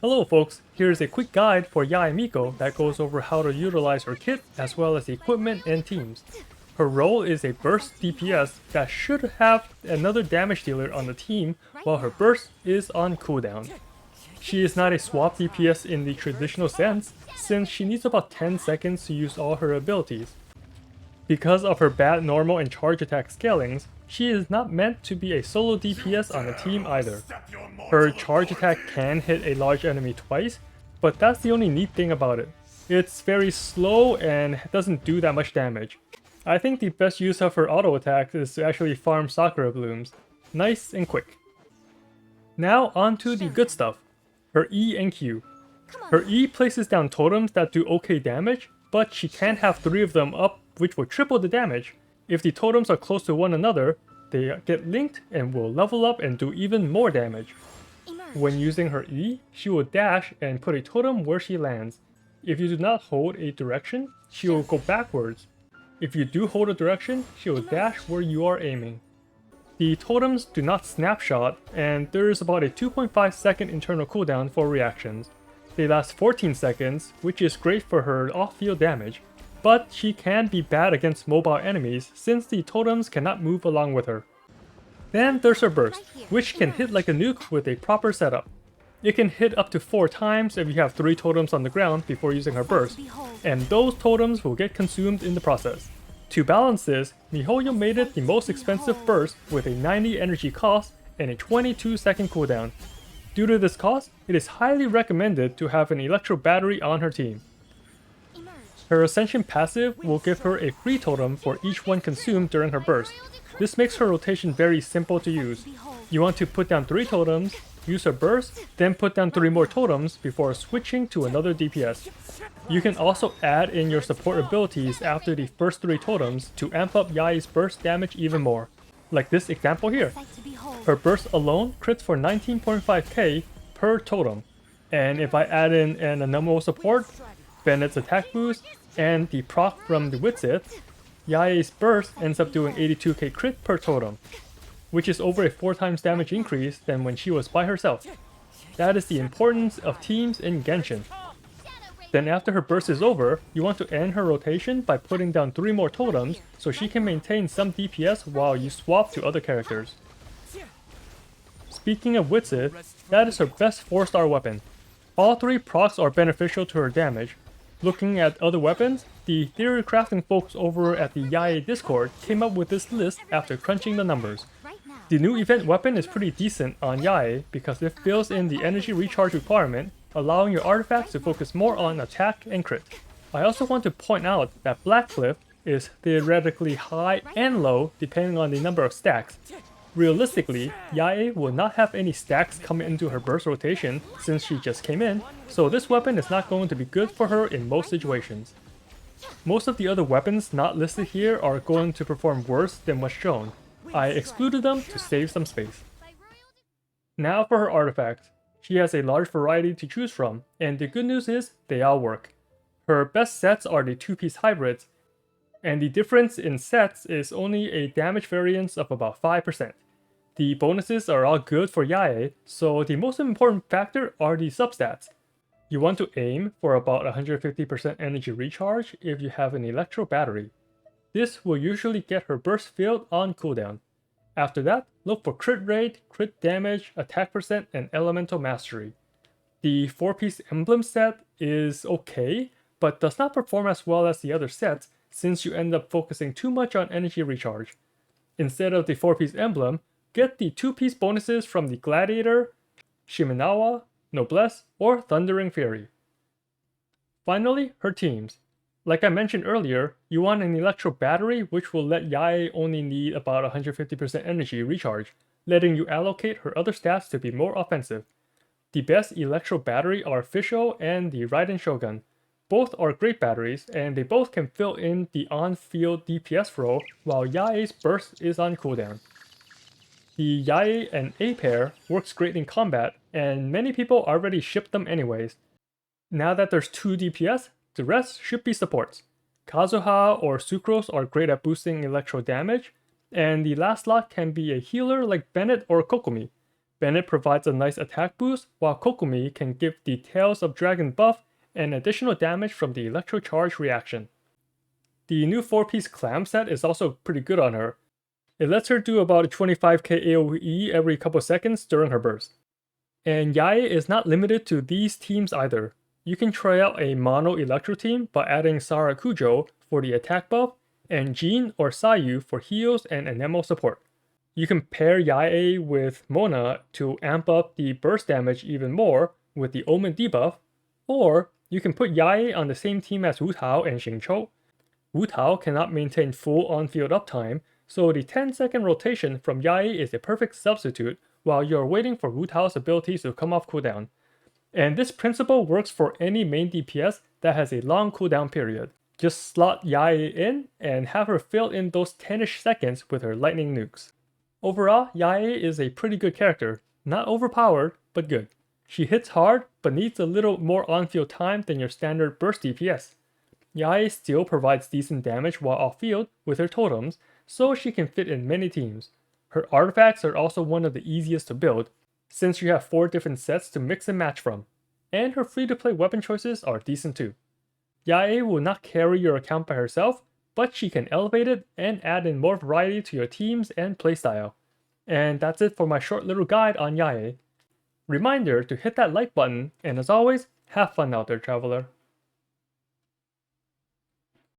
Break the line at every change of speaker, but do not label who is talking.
Hello folks, here's a quick guide for Yae Miko that goes over how to utilize her kit as well as the equipment and teams. Her role is a burst DPS that should have another damage dealer on the team while her burst is on cooldown. She is not a swap DPS in the traditional sense, since she needs about 10 seconds to use all her abilities. Because of her bad normal and charge attack scalings, she is not meant to be a solo DPS on the team either. Her charge attack can hit a large enemy twice, but that's the only neat thing about it. It's very slow and doesn't do that much damage. I think the best use of her auto attack is to actually farm Sakura blooms. Nice and quick. Now on to the good stuff. Her E and Q. Her E places down totems that do okay damage, but she can't have 3 of them up which will triple the damage. If the totems are close to one another, they get linked and will level up and do even more damage. When using her E, she will dash and put a totem where she lands. If you do not hold a direction, she will go backwards. If you do hold a direction, she will dash where you are aiming. The totems do not snapshot, and there is about a 2.5 second internal cooldown for reactions. They last 14 seconds, which is great for her off-field damage, but she can be bad against mobile enemies since the totems cannot move along with her. Then there's her burst, which can hit like a nuke with a proper setup. It can hit up to 4 times if you have 3 totems on the ground before using her burst, and those totems will get consumed in the process. To balance this, MiHoYo made it the most expensive burst with a 90 energy cost and a 22 second cooldown. Due to this cost, it is highly recommended to have an electro battery on her team. Her Ascension passive will give her a free totem for each one consumed during her burst. This makes her rotation very simple to use. You want to put down 3 totems, use her burst, then put down 3 more totems before switching to another DPS. You can also add in your support abilities after the first 3 totems to amp up Yae's burst damage even more. Like this example here. Her burst alone crits for 19.5k per totem. And if I add in an anomalous support, Bennett's attack boost, and the proc from the Witsith, Yae's burst ends up doing 82k crit per totem, which is over a 4 times damage increase than when she was by herself. That is the importance of teams in Genshin. Then after her burst is over, you want to end her rotation by putting down 3 more totems so she can maintain some DPS while you swap to other characters. Speaking of Witsith, that is her best 4-star weapon. All 3 procs are beneficial to her damage. Looking at other weapons, the theory crafting folks over at the Yae Discord came up with this list after crunching the numbers. The new event weapon is pretty decent on Yae because it fills in the energy recharge requirement, allowing your artifacts to focus more on attack and crit. I also want to point out that Black Cliff is theoretically high and low depending on the number of stacks. Realistically, Yae will not have any stacks coming into her burst rotation since she just came in, so this weapon is not going to be good for her in most situations. Most of the other weapons not listed here are going to perform worse than what's shown. I excluded them to save some space. Now for her artifacts. She has a large variety to choose from, and the good news is they all work. Her best sets are the 2-piece hybrids, and the difference in sets is only a damage variance of about 5%. The bonuses are all good for Yae, so the most important factor are the substats. You want to aim for about 150% energy recharge if you have an electro battery. This will usually get her burst field on cooldown. After that, look for crit rate, crit damage, attack percent, and elemental mastery. The 4-piece emblem set is okay, but does not perform as well as the other sets since you end up focusing too much on energy recharge. Instead of the 4-piece emblem, get the 2-piece bonuses from the Gladiator, Shimenawa, Noblesse, or Thundering Fury. Finally, her teams. Like I mentioned earlier, you want an electro battery which will let Yae only need about 150% energy recharge, letting you allocate her other stats to be more offensive. The best electro battery are Fisho and the Raiden Shogun. Both are great batteries, and they both can fill in the on-field DPS role while Yae's burst is on cooldown. The Yae and A pair works great in combat, and many people already ship them anyways. Now that there's 2 DPS, the rest should be supports. Kazuha or Sucrose are great at boosting electro damage, and the last lot can be a healer like Bennett or Kokomi. Bennett provides a nice attack boost, while Kokomi can give the Tails of Dragon buff and additional damage from the Electro Charge reaction. The new 4-piece Clam set is also pretty good on her. It lets her do about 25k AoE every couple seconds during her burst. And Yae is not limited to these teams either. You can try out a mono Electro team by adding Sara Kujo for the attack buff, and Jean or Sayu for heals and Anemo support. You can pair Yae with Mona to amp up the burst damage even more with the Omen debuff, or you can put Yae on the same team as Wu Tao and Xingqiu. Wu Tao cannot maintain full on-field uptime, so the 10-second rotation from Yae is a perfect substitute while you're waiting for Wu Tao's abilities to come off cooldown. And this principle works for any main DPS that has a long cooldown period. Just slot Yae in and have her fill in those 10ish seconds with her lightning nukes. Overall, Yae is a pretty good character. Not overpowered, but good. She hits hard, but needs a little more on-field time than your standard burst DPS. Yae still provides decent damage while off-field with her totems, so she can fit in many teams. Her artifacts are also one of the easiest to build, since you have 4 different sets to mix and match from. And her free-to-play weapon choices are decent too. Yae will not carry your account by herself, but she can elevate it and add in more variety to your teams and playstyle. And that's it for my short little guide on Yae. Reminder to hit that like button, and as always, have fun out there, traveler.